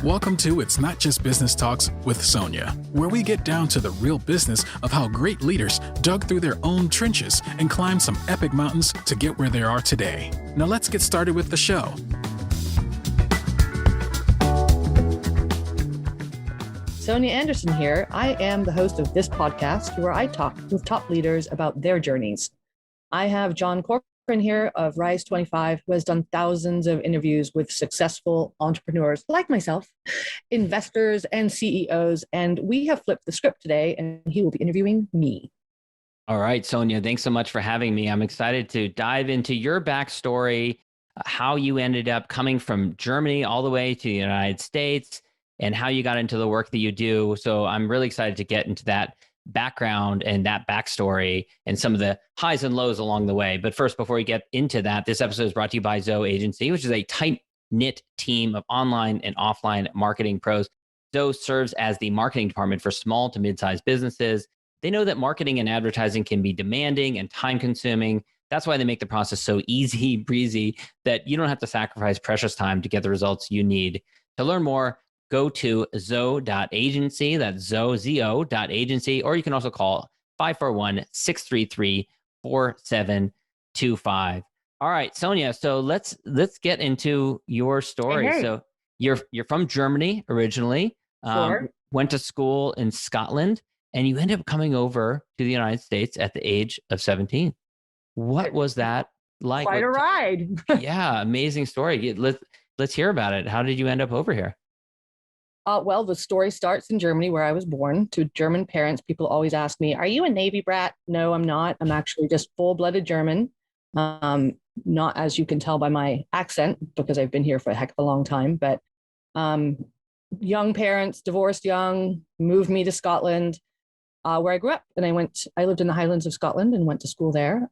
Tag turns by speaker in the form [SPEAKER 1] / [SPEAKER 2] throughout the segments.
[SPEAKER 1] Welcome to It's Not Just Business Talks with Sonja, where we get down to the real business of how great leaders dug through their own trenches and climbed some epic mountains to get where they are today. Now let's get started with the show.
[SPEAKER 2] Sonja Anderson here. I am the host of this podcast where I talk with top leaders about their journeys. I have Jon Corcoran here of Rise 25, who has done thousands of interviews with successful entrepreneurs like myself, investors and CEOs, and we have flipped the script today and he will be interviewing me.
[SPEAKER 3] All right, Sonja, thanks so much for having me. I'm excited to dive into your backstory, how you ended up coming from Germany all the way to the United States, and how you got into the work that you do. So I'm really excited to get into that background and that backstory and some of the highs and lows along the way. But first, before we get into that, this episode is brought to you by Zoe Agency, which is a tight-knit team of online and offline marketing pros. Zoe serves as the marketing department for small to mid-sized businesses. They know that marketing and advertising can be demanding and time-consuming. That's why they make the process so easy, breezy, that you don't have to sacrifice precious time to get the results you need. To learn more, go to zoe.agency, that's zo.agency, or you can also call 541-633-4725. All right, Sonja, so let's get into your story.
[SPEAKER 2] Hey.
[SPEAKER 3] So you're from Germany originally,
[SPEAKER 2] Sure.
[SPEAKER 3] went to school in Scotland, and you ended up coming over to the United States at the age of 17. What was that like?
[SPEAKER 2] Quite a ride.
[SPEAKER 3] Yeah, amazing story. Let's hear about it. How did you end up over here?
[SPEAKER 2] Well, the story starts in Germany, where I was born. To German parents, people always ask me, are you a Navy brat? No, I'm not. I'm actually just full-blooded German. Not as you can tell by my accent, because I've been here for a heck of a long time, but young parents, divorced young, moved me to Scotland, where I grew up. And I lived in the Highlands of Scotland and went to school there.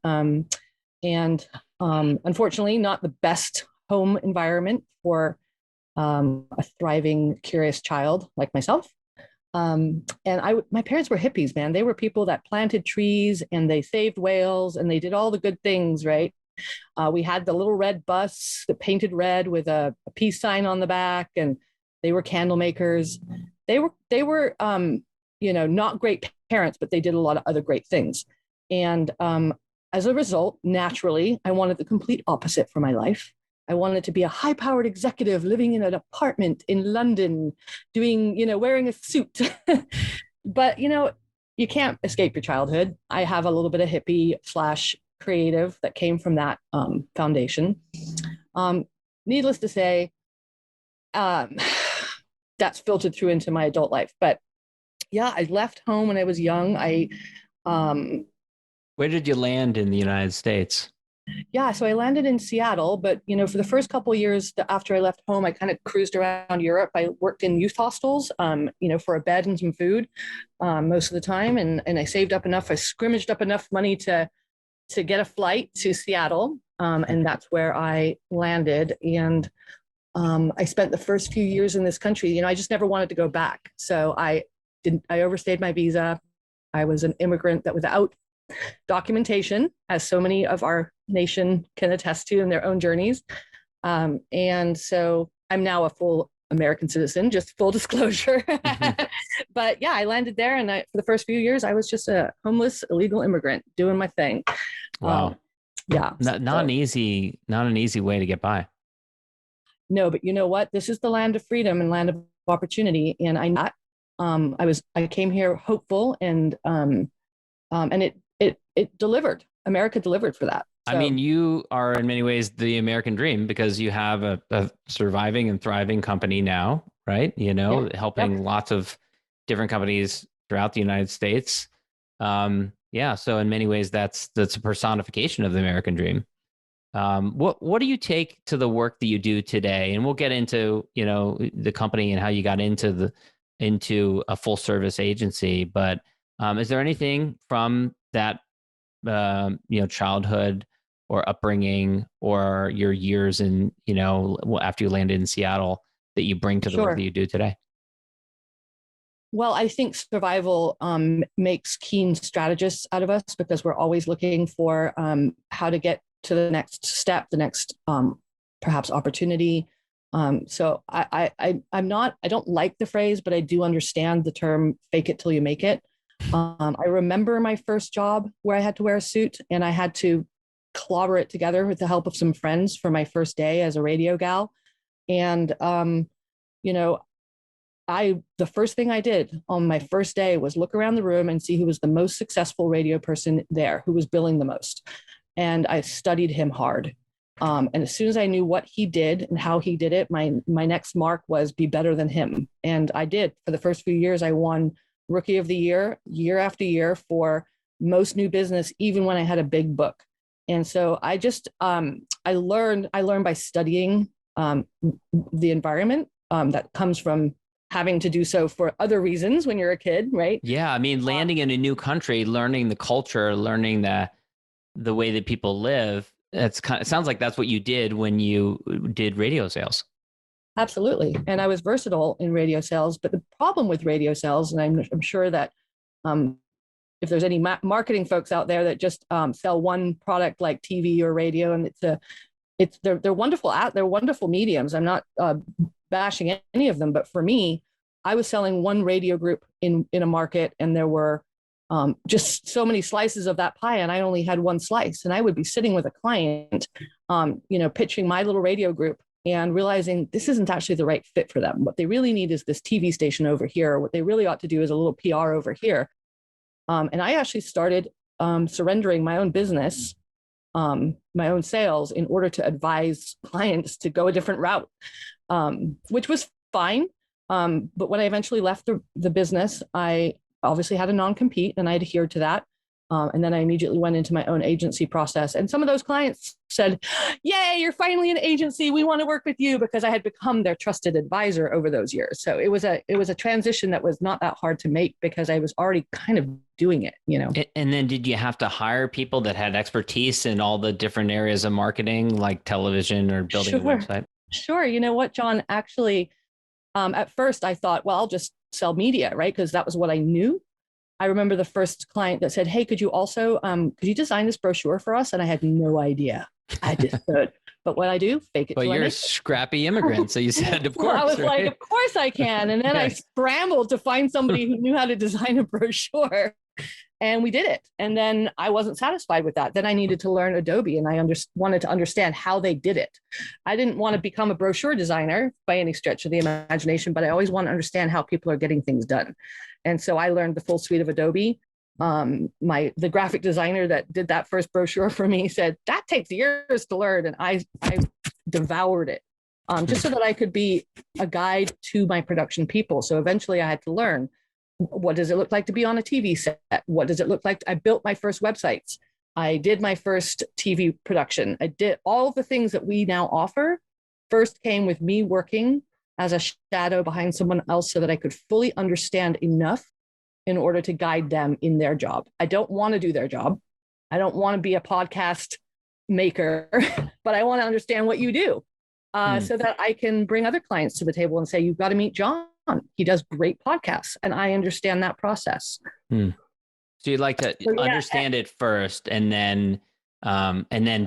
[SPEAKER 2] Unfortunately, not the best home environment for a thriving, curious child like myself. My parents were hippies, man. They were people that planted trees and they saved whales and they did all the good things, right? We had the little red bus that painted red with a peace sign on the back, and they were candle makers. They were not great parents, but they did a lot of other great things. And as a result, naturally, I wanted the complete opposite for my life. I wanted to be a high-powered executive living in an apartment in London, wearing a suit. But, you can't escape your childhood. I have a little bit of hippie/creative that came from that foundation. Needless to say, that's filtered through into my adult life. But yeah, I left home when I was young.
[SPEAKER 3] Where did you land in the United States?
[SPEAKER 2] Yeah, so I landed in Seattle, but for the first couple of years after I left home, I kind of cruised around Europe. I worked in youth hostels, for a bed and some food most of the time, and I saved up enough. I scrimmaged up enough money to get a flight to Seattle, and that's where I landed. And I spent the first few years in this country. I just never wanted to go back, so I overstayed my visa. I was an immigrant that without documentation, as so many of our nation can attest to in their own journeys. And so I'm now a full American citizen, just full disclosure. But yeah, I landed there, and for the first few years, I was just a homeless illegal immigrant doing my thing.
[SPEAKER 3] Wow.
[SPEAKER 2] Yeah.
[SPEAKER 3] Not an easy way to get by.
[SPEAKER 2] No, but you know what? This is the land of freedom and land of opportunity. And I came here hopeful, and it delivered. America delivered for that. So,
[SPEAKER 3] I mean, you are in many ways the American dream, because you have a surviving and thriving company now, right? Helping lots of different companies throughout the United States. So in many ways, that's a personification of the American dream. What do you take to the work that you do today? And we'll get into, the company and how you got into a full service agency. But is there anything from that, childhood or upbringing or your years in, after you landed in Seattle, that you bring to the work that you do today?
[SPEAKER 2] Well, I think survival makes keen strategists out of us, because we're always looking for how to get to the next step, the next perhaps opportunity. I don't like the phrase, but I do understand the term fake it till you make it. I remember my first job where I had to wear a suit and I had to clobber it together with the help of some friends for my first day as a radio gal. And, you know, the first thing I did on my first day was look around the room and see who was the most successful radio person there, who was billing the most. And I studied him hard. And as soon as I knew what he did and how he did it, my next mark was be better than him. And I did. For the first few years, I won Rookie of the year after year for most new business, even when I had a big book. And so I just, I learned by studying the environment that comes from having to do so for other reasons when you're a kid, right?
[SPEAKER 3] Yeah, I mean, landing in a new country, learning the culture, learning the way that people live. It sounds like that's what you did when you did radio sales.
[SPEAKER 2] Absolutely. And I was versatile in radio sales, but the problem with radio sales, and I'm sure that if there's any marketing folks out there that just sell one product like TV or radio, and they're wonderful they're wonderful mediums. I'm not bashing any of them, but for me, I was selling one radio group in a market, and there were just so many slices of that pie, and I only had one slice. And I would be sitting with a client, pitching my little radio group and realizing this isn't actually the right fit for them. What they really need is this TV station over here. What they really ought to do is a little PR over here. And I actually started surrendering my own business, my own sales, in order to advise clients to go a different route, which was fine. But when I eventually left the business, I obviously had a non-compete and I adhered to that. And then I immediately went into my own agency process. And some of those clients said, yay, you're finally an agency. We want to work with you, because I had become their trusted advisor over those years. So it was a transition that was not that hard to make, because I was already kind of doing it,
[SPEAKER 3] And then did you have to hire people that had expertise in all the different areas of marketing, like television or building a website?
[SPEAKER 2] Sure. You know what, John, actually, at first I thought, well, I'll just sell media, right? Because that was what I knew. I remember the first client that said, hey, could you design this brochure for us? And I had no idea. I just said, but what I do, fake it.
[SPEAKER 3] But you're a scrappy immigrant. So you said, of course.
[SPEAKER 2] Well, I was like, of course I can. And then I scrambled to find somebody who knew how to design a brochure. And we did it. And then I wasn't satisfied with that. Then I needed to learn Adobe, and I wanted to understand how they did it. I didn't want to become a brochure designer by any stretch of the imagination, but I always want to understand how people are getting things done. And so I learned the full suite of Adobe. The graphic designer that did that first brochure for me said, that takes years to learn. And I devoured it, just so that I could be a guide to my production people. So eventually I had to learn, what does it look like to be on a TV set? What does it look like? I built my first websites. I did my first TV production. I did all of the things that we now offer. First came with me working as a shadow behind someone else, so that I could fully understand enough in order to guide them in their job. I don't want to do their job. I don't want to be a podcast maker, but I want to understand what you do, so that I can bring other clients to the table and say, you've got to meet Jon. He does great podcasts, and I understand that process.
[SPEAKER 3] So you'd like to understand it first, and then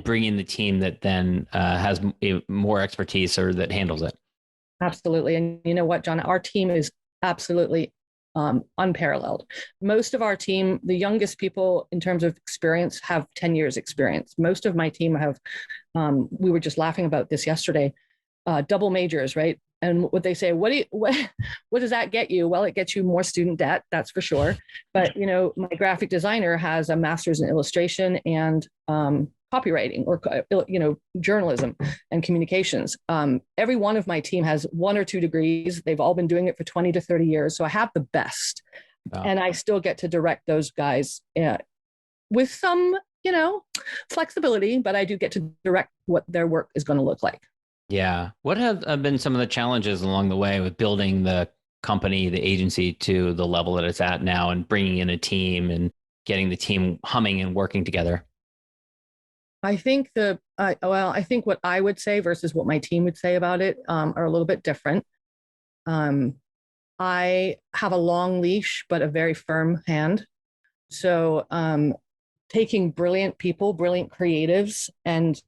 [SPEAKER 3] bring in the team that then has more expertise or that handles it.
[SPEAKER 2] Absolutely. And you know what, Jon, our team is absolutely unparalleled. Most of our team, the youngest people in terms of experience, have 10 years experience. Most of my team have, we were just laughing about this yesterday, double majors, right? And what they say, what does that get you? Well, it gets you more student debt, that's for sure. But, my graphic designer has a master's in illustration and copywriting, or, journalism and communications. Every one of my team has 1 or 2 degrees. They've all been doing it for 20 to 30 years. So I have the best. Wow. And I still get to direct those guys with some, flexibility, but I do get to direct what their work is going to look like.
[SPEAKER 3] Yeah. What have been some of the challenges along the way with building the company, the agency, to the level that it's at now, and bringing in a team and getting the team humming and working together?
[SPEAKER 2] I think I think what I would say versus what my team would say about it are a little bit different. I have a long leash, but a very firm hand. So taking brilliant people, brilliant creatives, and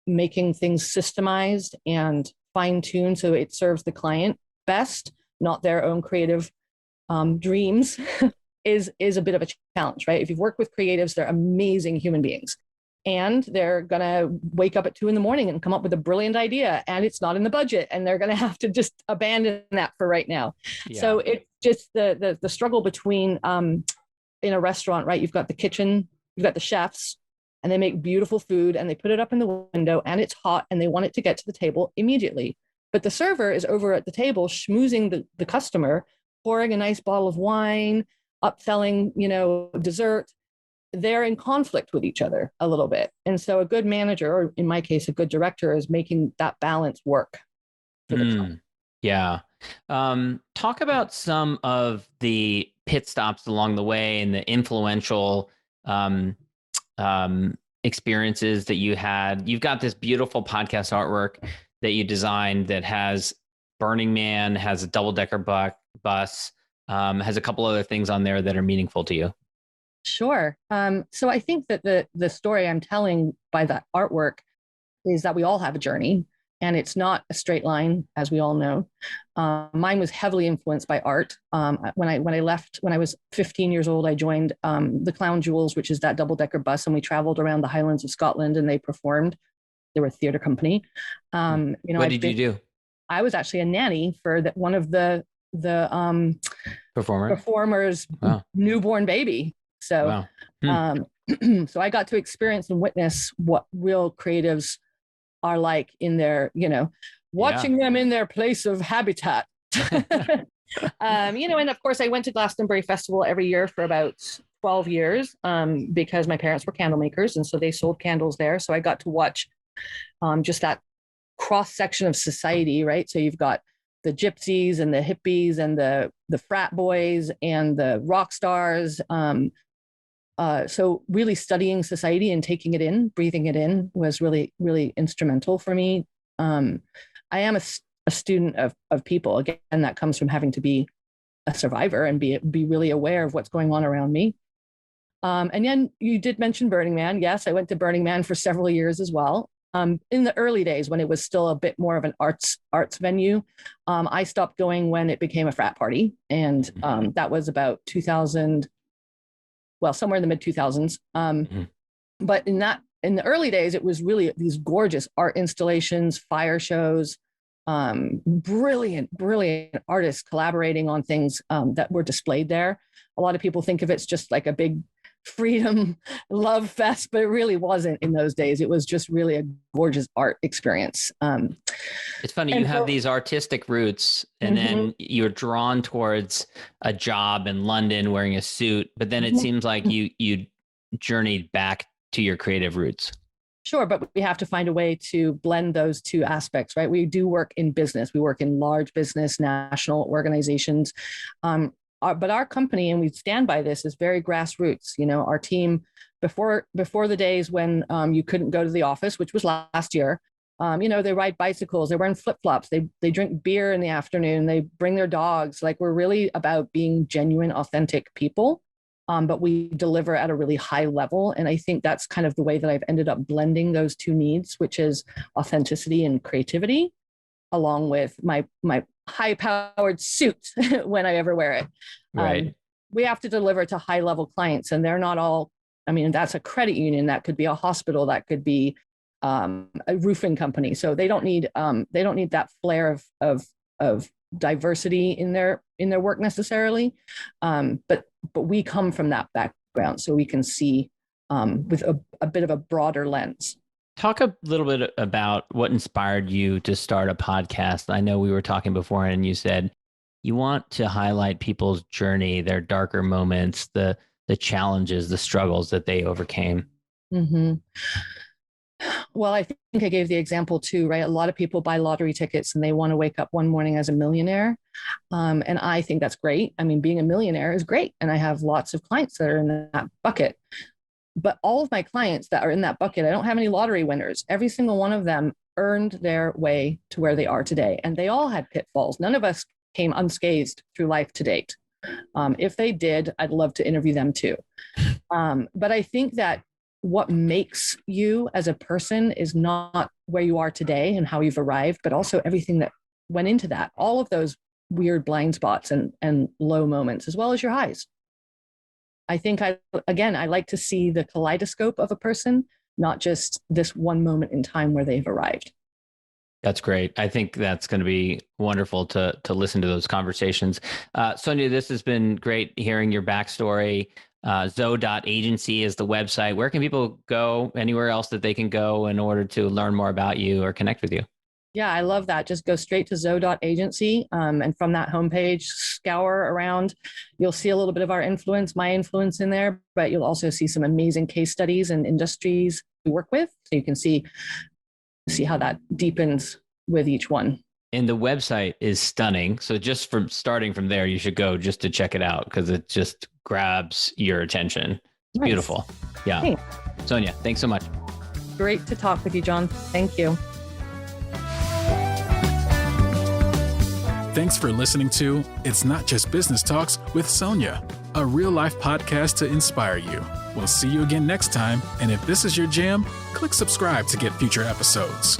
[SPEAKER 2] making things systemized and fine-tuned so it serves the client best, not their own creative dreams, is a bit of a challenge, right? If you've worked with creatives, they're amazing human beings. And they're going to wake up at 2 a.m. and come up with a brilliant idea, and it's not in the budget, and they're going to have to just abandon that for right now. Yeah. So it's just the struggle between in a restaurant, right? You've got the kitchen, you've got the chefs, and they make beautiful food and they put it up in the window and it's hot and they want it to get to the table immediately. But the server is over at the table schmoozing the customer, pouring a nice bottle of wine, upselling, dessert. They're in conflict with each other a little bit. And so a good manager, or in my case, a good director, is making that balance work for the client.
[SPEAKER 3] Yeah. Talk about some of the pit stops along the way and the influential experiences that you had. You've got this beautiful podcast artwork that you designed that has Burning Man, has a double-decker bus, has a couple other things on there that are meaningful to you.
[SPEAKER 2] Sure. So I think that the story I'm telling by that artwork is that we all have a journey, and it's not a straight line, as we all know. Mine was heavily influenced by art. When I left, when I was 15 years old, I joined the Clown Jewels, which is that double-decker bus, and we traveled around the Highlands of Scotland, and they performed. They were a theater company.
[SPEAKER 3] What did you do?
[SPEAKER 2] I was actually a nanny for one of the performers' newborn baby. So, so I got to experience and witness what real creatives are like in their, watching them in their place of habitat. And of course I went to Glastonbury Festival every year for about 12 years because my parents were candle makers. And so they sold candles there. So I got to watch just that cross section of society, right? So you've got the gypsies and the hippies and the frat boys and the rock stars. So really studying society and taking it in, breathing it in was really, really instrumental for me. I am a student of people. Again, that comes from having to be a survivor and be really aware of what's going on around me. And then you did mention Burning Man. Yes, I went to Burning Man for several years as well. In the early days, when it was still a bit more of an arts venue, I stopped going when it became a frat party. And that was about 2000, well, somewhere in the mid 2000s. But in the early days, it was really these gorgeous art installations, fire shows, brilliant artists collaborating on things that were displayed there. A lot of people think of it's just like a big freedom love fest, but it really wasn't in those days. It was just really a gorgeous art experience.
[SPEAKER 3] It's funny, you have these artistic roots and then you're drawn towards a job in London wearing a suit, but then it seems like you journeyed back to your creative roots.
[SPEAKER 2] Sure, but we have to find a way to blend those two aspects, right? We do work in business. We work in large business, national organizations. But our company, and we stand by this, is very grassroots. Our team, before the days when you couldn't go to the office, which was last year, they ride bicycles, they're wearing flip-flops, they drink beer in the afternoon, they bring their dogs. Like, we're really about being genuine, authentic people, but we deliver at a really high level. And I think that's kind of the way that I've ended up blending those two needs, which is authenticity and creativity, along with my high-powered suit when I ever wear it.
[SPEAKER 3] Right.
[SPEAKER 2] We have to deliver to high-level clients, and they're not all. I mean, that's a credit union, that could be a hospital, that could be a roofing company. So they don't need that flair of diversity in their work necessarily. But we come from that background, so we can see with a bit of a broader lens.
[SPEAKER 3] Talk a little bit about what inspired you to start a podcast. I know we were talking before and you said you want to highlight people's journey, their darker moments, the challenges, the struggles that they overcame.
[SPEAKER 2] Well, I think I gave the example too, right? A lot of people buy lottery tickets and they want to wake up one morning as a millionaire. And I think that's great. I mean, being a millionaire is great. And I have lots of clients that are in that bucket. But all of my clients that are in that bucket, I don't have any lottery winners. Every single one of them earned their way to where they are today. And they all had pitfalls. None of us came unscathed through life to date. If they did, I'd love to interview them too. But I think that what makes you as a person is not where you are today and how you've arrived, but also everything that went into that, all of those weird blind spots and low moments, as well as your highs. I think I like to see the kaleidoscope of a person, not just this one moment in time where they've arrived.
[SPEAKER 3] That's great. I think that's going to be wonderful to listen to those conversations. Sonja, this has been great hearing your backstory. Zoe.agency is the website. Where can people go? Anywhere else that they can go in order to learn more about you or connect with you?
[SPEAKER 2] Yeah, I love that. Just go straight to Zoe.agency. And from that homepage, scour around. You'll see a little bit of our influence, my influence in there, but you'll also see some amazing case studies and industries we work with. So you can see how that deepens with each one.
[SPEAKER 3] And the website is stunning. So just from starting from there, you should go just to check it out because it just grabs your attention. It's
[SPEAKER 2] nice.
[SPEAKER 3] Beautiful. Yeah.
[SPEAKER 2] Thanks.
[SPEAKER 3] Sonja, thanks so much.
[SPEAKER 2] Great to talk with you, Jon. Thank you.
[SPEAKER 1] Thanks for listening to It's Not Just Business Talks with Sonja, a real-life podcast to inspire you. We'll see you again next time, and if this is your jam, click subscribe to get future episodes.